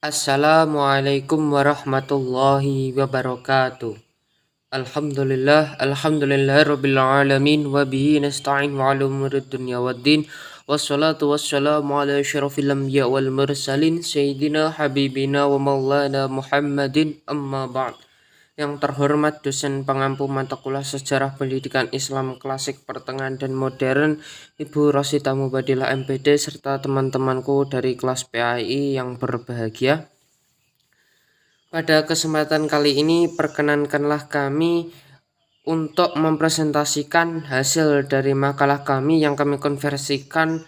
Assalamualaikum warahmatullahi wabarakatuh. Alhamdulillah rabbil alamin wa bihi nasta'in wa ala umurid dunya waddin. Wassalatu wassalamu ala asyrafil anbiya wal mursalin sayyidina habibina wa maulana Muhammadin amma ba'd. Yang terhormat dosen pengampu mata kuliah Sejarah Pendidikan Islam Klasik Pertengahan dan Modern, Ibu Rosita Mubadilah MPD, serta teman-temanku dari kelas PAI yang berbahagia. Pada kesempatan kali ini, perkenankanlah kami untuk mempresentasikan hasil dari makalah kami yang kami konversikan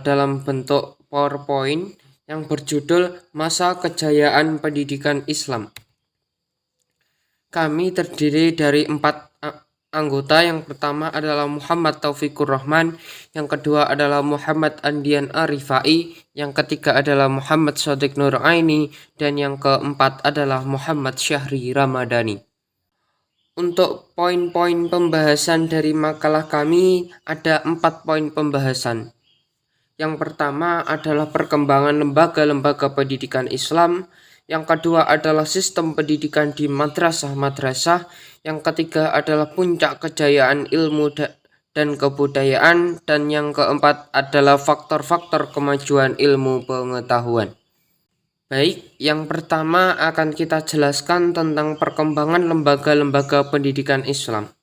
dalam bentuk PowerPoint yang berjudul Masa Kejayaan Pendidikan Islam. Kami terdiri dari 4 anggota. Yang pertama adalah Muhammad Taufikur Rahman, yang kedua adalah Muhammad Andian Arifai, yang ketiga adalah Muhammad Shadiq Nuraini, dan yang keempat adalah Muhammad Syahri Ramadhani. Untuk poin-poin pembahasan dari makalah kami ada 4 poin pembahasan. Yang pertama adalah perkembangan lembaga-lembaga pendidikan Islam. Yang kedua adalah sistem pendidikan di madrasah-madrasah. Yang ketiga adalah puncak kejayaan ilmu dan kebudayaan. Dan yang keempat adalah faktor-faktor kemajuan ilmu pengetahuan. Baik, yang pertama akan kita jelaskan tentang perkembangan lembaga-lembaga pendidikan Islam.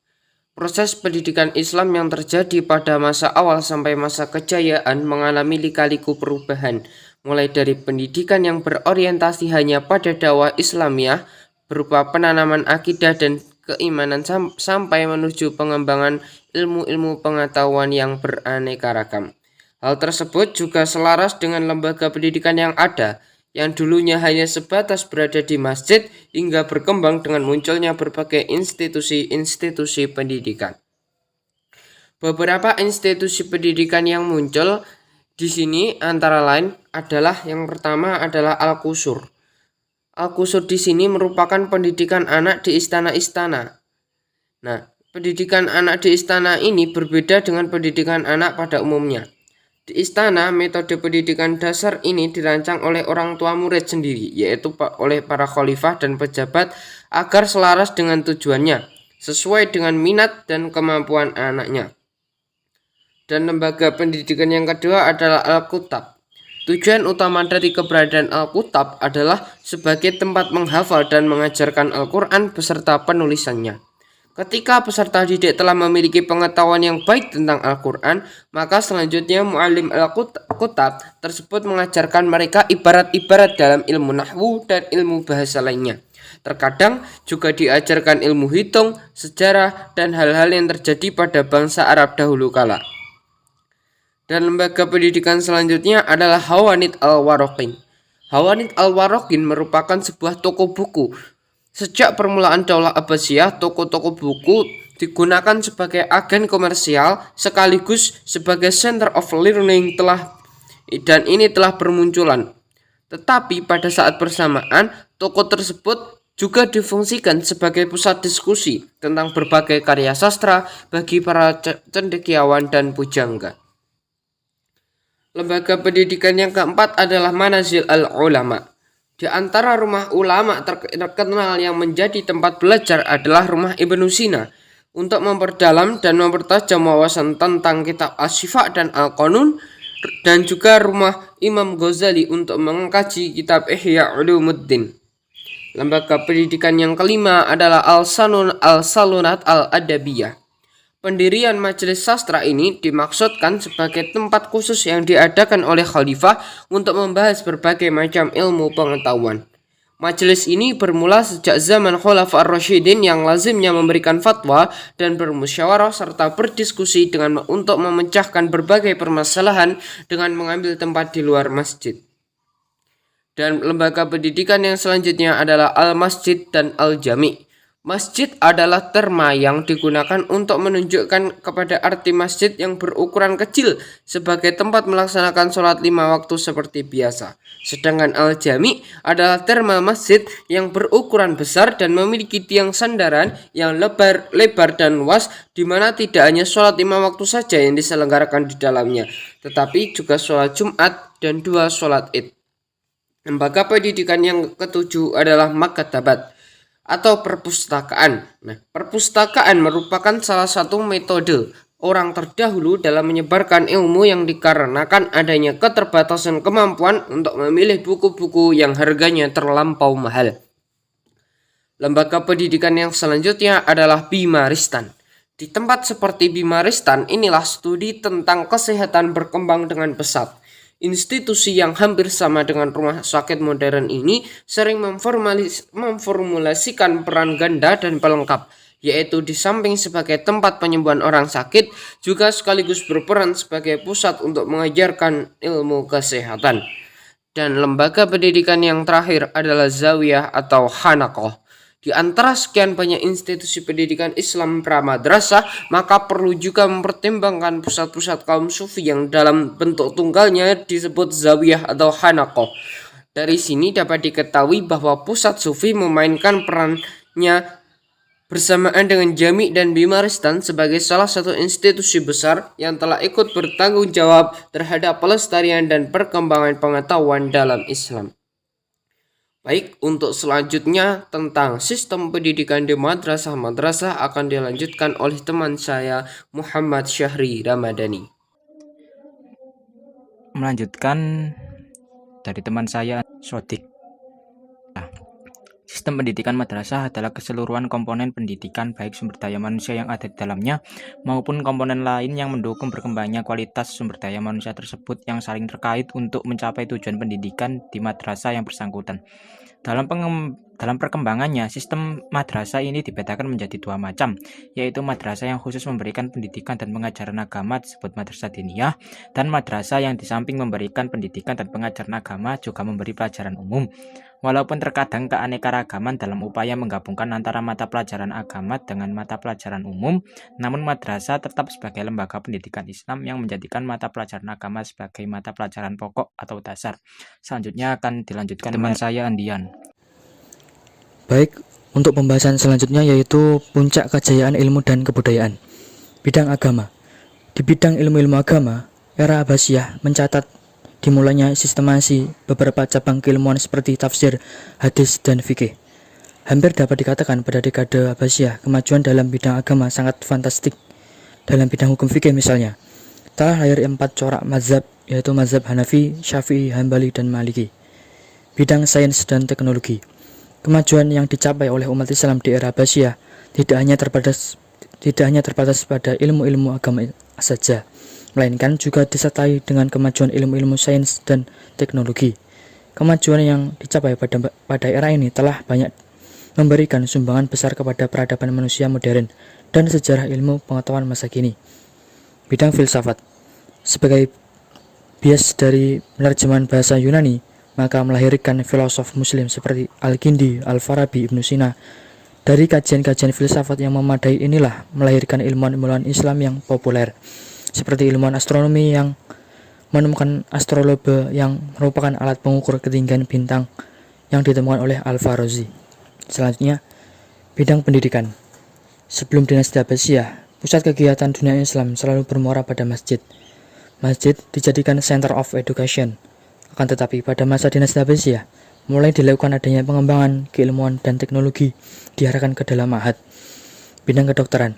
Proses pendidikan Islam yang terjadi pada masa awal sampai masa kejayaan mengalami lika-liku perubahan, mulai dari pendidikan yang berorientasi hanya pada dakwah Islamiyah berupa penanaman akidah dan keimanan sampai menuju pengembangan ilmu-ilmu pengetahuan yang beraneka ragam. Hal tersebut juga selaras dengan lembaga pendidikan yang ada, yang dulunya hanya sebatas berada di masjid hingga berkembang dengan munculnya berbagai institusi-institusi pendidikan. Beberapa institusi pendidikan yang muncul di sini antara lain adalah yang pertama adalah Al-Qusur. Al-Qusur di sini merupakan pendidikan anak di istana-istana. Nah, pendidikan anak di istana ini berbeda dengan pendidikan anak pada umumnya. Di istana, metode pendidikan dasar ini dirancang oleh orang tua murid sendiri, yaitu oleh para khalifah dan pejabat agar selaras dengan tujuannya, sesuai dengan minat dan kemampuan anaknya. Dan lembaga pendidikan yang kedua adalah Al-Kutab. Tujuan utama dari keberadaan Al-Kutab adalah sebagai tempat menghafal dan mengajarkan Al-Quran beserta penulisannya. Ketika peserta didik telah memiliki pengetahuan yang baik tentang Al-Quran, maka selanjutnya mu'alim Al-Kutab tersebut mengajarkan mereka ibarat-ibarat dalam ilmu nahwu dan ilmu bahasa lainnya. Terkadang juga diajarkan ilmu hitung, sejarah, dan hal-hal yang terjadi pada bangsa Arab dahulu kala. Dan lembaga pendidikan selanjutnya adalah Hawanit Al-Waraqin. Hawanit Al-Waraqin merupakan sebuah toko buku. Sejak permulaan Daulah Abbasiyah, toko-toko buku digunakan sebagai agen komersial sekaligus sebagai center of learning dan ini telah bermunculan. Tetapi pada saat bersamaan, toko tersebut juga difungsikan sebagai pusat diskusi tentang berbagai karya sastra bagi para cendekiawan dan pujangga. Lembaga pendidikan yang keempat adalah Manazil al-Ulama. Di antara rumah ulama terkenal yang menjadi tempat belajar adalah rumah Ibnu Sina untuk memperdalam dan mempertajam wawasan tentang kitab Asy-Syifa dan Al-Qanun, dan juga rumah Imam Ghazali untuk mengkaji kitab Ihya Ulumuddin. Lembaga pendidikan yang kelima adalah Al-Salunat Al-Adabiyah. Pendirian majelis sastra ini dimaksudkan sebagai tempat khusus yang diadakan oleh khalifah untuk membahas berbagai macam ilmu pengetahuan. Majelis ini bermula sejak zaman Khulafaur Rasyidin yang lazimnya memberikan fatwa dan bermusyawarah serta berdiskusi untuk memecahkan berbagai permasalahan dengan mengambil tempat di luar masjid. Dan lembaga pendidikan yang selanjutnya adalah Al-Masjid dan Al-Jami'. Masjid adalah terma yang digunakan untuk menunjukkan kepada arti masjid yang berukuran kecil sebagai tempat melaksanakan sholat 5 waktu seperti biasa. Sedangkan al-jami adalah terma masjid yang berukuran besar dan memiliki tiang sandaran yang lebar dan luas, di mana tidak hanya sholat 5 waktu saja yang diselenggarakan di dalamnya, tetapi juga sholat Jumat dan 2 sholat Id. Lembaga pendidikan yang ketujuh adalah maktabat atau perpustakaan. Nah, perpustakaan merupakan salah satu metode orang terdahulu dalam menyebarkan ilmu yang dikarenakan adanya keterbatasan kemampuan untuk memilih buku-buku yang harganya terlampau mahal. Lembaga pendidikan yang selanjutnya adalah Bimaristan. Di tempat seperti Bimaristan, inilah studi tentang kesehatan berkembang dengan pesat. Institusi yang hampir sama dengan rumah sakit modern ini sering memformulasikan peran ganda dan pelengkap, yaitu di samping sebagai tempat penyembuhan orang sakit, juga sekaligus berperan sebagai pusat untuk mengajarkan ilmu kesehatan. Dan lembaga pendidikan yang terakhir adalah Zawiyah atau Hanakoh. Di antara sekian banyak institusi pendidikan Islam pramadrasah, maka perlu juga mempertimbangkan pusat-pusat kaum sufi yang dalam bentuk tunggalnya disebut zawiyah atau hanakoh. Dari sini dapat diketahui bahwa pusat sufi memainkan perannya bersamaan dengan Jami' dan Bimaristan sebagai salah satu institusi besar yang telah ikut bertanggung jawab terhadap pelestarian dan perkembangan pengetahuan dalam Islam. Baik, untuk selanjutnya tentang sistem pendidikan di madrasah-madrasah akan dilanjutkan oleh teman saya Muhammad Syahri Ramadhani. Melanjutkan dari teman saya Sodik. Sistem pendidikan madrasah adalah keseluruhan komponen pendidikan baik sumber daya manusia yang ada di dalamnya maupun komponen lain yang mendukung berkembangnya kualitas sumber daya manusia tersebut yang saling terkait untuk mencapai tujuan pendidikan di madrasah yang bersangkutan. Dalam perkembangannya, sistem madrasah ini dibedakan menjadi dua macam, yaitu madrasah yang khusus memberikan pendidikan dan pengajaran agama disebut madrasah diniyah, dan madrasah yang di samping memberikan pendidikan dan pengajaran agama juga memberi pelajaran umum. Walaupun terkadang keanekaragaman dalam upaya menggabungkan antara mata pelajaran agama dengan mata pelajaran umum, namun madrasah tetap sebagai lembaga pendidikan Islam yang menjadikan mata pelajaran agama sebagai mata pelajaran pokok atau dasar. Selanjutnya akan dilanjutkan teman saya Andian. Baik, untuk pembahasan selanjutnya yaitu puncak kejayaan ilmu dan kebudayaan. Bidang agama. Di bidang ilmu-ilmu agama, era Abbasiyah mencatat dimulainya sistemasi beberapa cabang keilmuan seperti tafsir, hadis, dan fikih. Hampir dapat dikatakan pada dekade Abbasiyah, kemajuan dalam bidang agama sangat fantastik. Dalam bidang hukum fikih misalnya, telah lahir 4 corak mazhab, yaitu mazhab Hanafi, Syafi'i, Hambali, dan Maliki. Bidang sains dan teknologi. Kemajuan yang dicapai oleh umat Islam di era Abbasiyah tidak hanya terbatas pada ilmu-ilmu agama saja, melainkan juga disertai dengan kemajuan ilmu-ilmu sains dan teknologi. Kemajuan yang dicapai pada era ini telah banyak memberikan sumbangan besar kepada peradaban manusia modern dan sejarah ilmu pengetahuan masa kini. Bidang filsafat. Sebagai bias dari penerjemahan bahasa Yunani, maka melahirkan filosof muslim seperti Al-Kindi, Al-Farabi, Ibnu Sina. Dari kajian-kajian filsafat yang memadai inilah melahirkan ilmuwan-ilmuwan Islam yang populer, seperti ilmuwan astronomi yang menemukan astrolabe yang merupakan alat pengukur ketinggian bintang yang ditemukan oleh Al-Farazi. Selanjutnya, bidang pendidikan. Sebelum dinasti Abbasiyah, pusat kegiatan dunia Islam selalu bermuara pada masjid. Masjid dijadikan center of education. Akan tetapi pada masa dinasti Abbasiyah, mulai dilakukan adanya pengembangan keilmuan dan teknologi diarahkan ke dalam ma'had. Bidang kedokteran.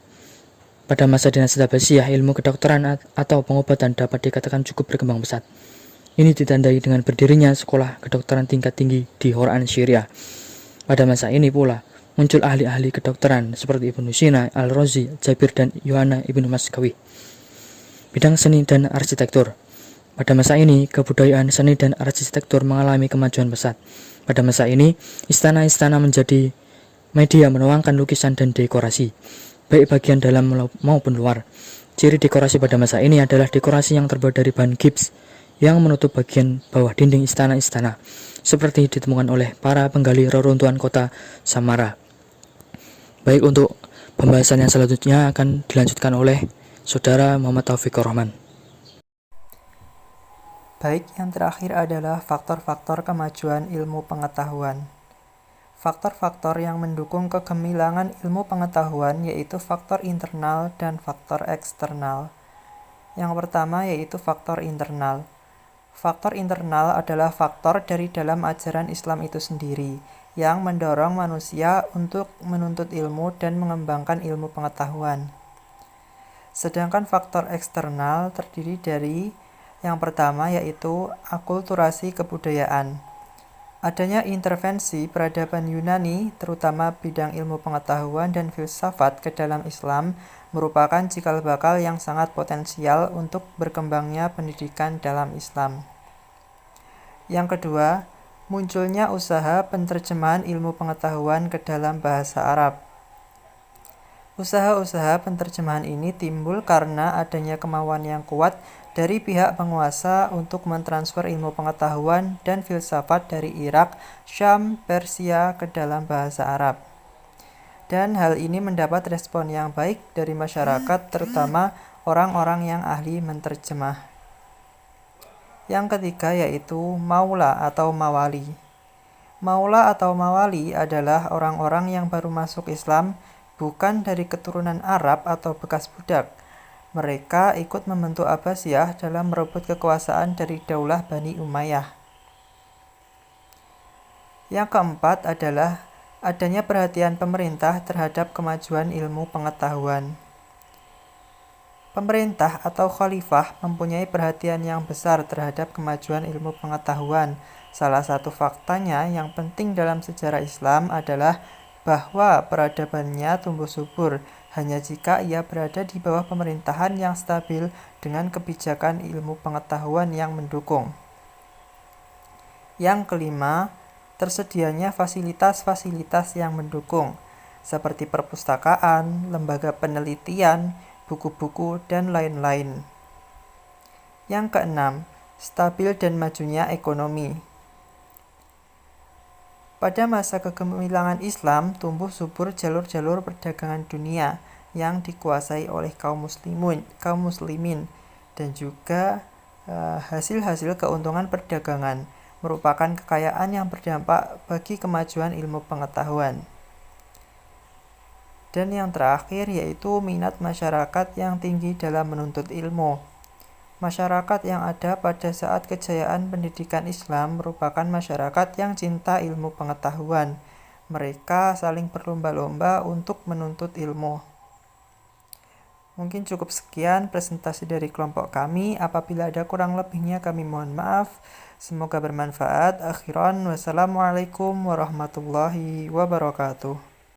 Pada masa dinasti Abbasiyah, ilmu kedokteran atau pengobatan dapat dikatakan cukup berkembang pesat. Ini ditandai dengan berdirinya sekolah kedokteran tingkat tinggi di Horan, Syria. Pada masa ini pula, muncul ahli-ahli kedokteran seperti Ibnu Sina, Al-Razi, Jabir, dan Yohana Ibnu Maskawi. Bidang seni dan arsitektur. Pada masa ini, kebudayaan seni dan arsitektur mengalami kemajuan pesat. Pada masa ini, istana-istana menjadi media menuangkan lukisan dan dekorasi, baik bagian dalam maupun luar. Ciri dekorasi pada masa ini adalah dekorasi yang terbuat dari bahan gips yang menutup bagian bawah dinding istana-istana, seperti ditemukan oleh para penggali reruntuhan kota Samara. Baik, untuk pembahasan yang selanjutnya akan dilanjutkan oleh Saudara Muhammad Taufikur Rahman. Baik, yang terakhir adalah faktor-faktor kemajuan ilmu pengetahuan. Faktor-faktor yang mendukung kegemilangan ilmu pengetahuan yaitu faktor internal dan faktor eksternal. Yang pertama yaitu faktor internal. Faktor internal adalah faktor dari dalam ajaran Islam itu sendiri, yang mendorong manusia untuk menuntut ilmu dan mengembangkan ilmu pengetahuan. Sedangkan faktor eksternal terdiri dari yang pertama yaitu akulturasi kebudayaan. Adanya intervensi peradaban Yunani, terutama bidang ilmu pengetahuan dan filsafat ke dalam Islam, merupakan cikal bakal yang sangat potensial untuk berkembangnya pendidikan dalam Islam. Yang kedua, munculnya usaha penerjemahan ilmu pengetahuan ke dalam bahasa Arab. Usaha-usaha penerjemahan ini timbul karena adanya kemauan yang kuat dari pihak penguasa untuk mentransfer ilmu pengetahuan dan filsafat dari Irak, Syam, Persia ke dalam bahasa Arab. Dan hal ini mendapat respon yang baik dari masyarakat, terutama orang-orang yang ahli menerjemah. Yang ketiga yaitu maula atau mawali. Maula atau mawali adalah orang-orang yang baru masuk Islam, bukan dari keturunan Arab atau bekas budak. Mereka ikut membentuk Abbasiyah dalam merebut kekuasaan dari Daulah Bani Umayyah. Yang keempat adalah adanya perhatian pemerintah terhadap kemajuan ilmu pengetahuan. Pemerintah atau khalifah mempunyai perhatian yang besar terhadap kemajuan ilmu pengetahuan. Salah satu faktanya yang penting dalam sejarah Islam adalah bahwa peradabannya tumbuh subur hanya jika ia berada di bawah pemerintahan yang stabil dengan kebijakan ilmu pengetahuan yang mendukung. Yang kelima, tersedianya fasilitas-fasilitas yang mendukung, seperti perpustakaan, lembaga penelitian, buku-buku, dan lain-lain. Yang keenam, stabil dan majunya ekonomi. Pada masa kegemilangan Islam, tumbuh subur jalur-jalur perdagangan dunia yang dikuasai oleh kaum muslimin dan juga hasil-hasil keuntungan perdagangan merupakan kekayaan yang berdampak bagi kemajuan ilmu pengetahuan. Dan yang terakhir yaitu minat masyarakat yang tinggi dalam menuntut ilmu. Masyarakat yang ada pada saat kejayaan pendidikan Islam merupakan masyarakat yang cinta ilmu pengetahuan. Mereka saling berlomba-lomba untuk menuntut ilmu. Mungkin cukup sekian presentasi dari kelompok kami. Apabila ada kurang lebihnya kami mohon maaf. Semoga bermanfaat. Akhiran, wassalamualaikum warahmatullahi wabarakatuh.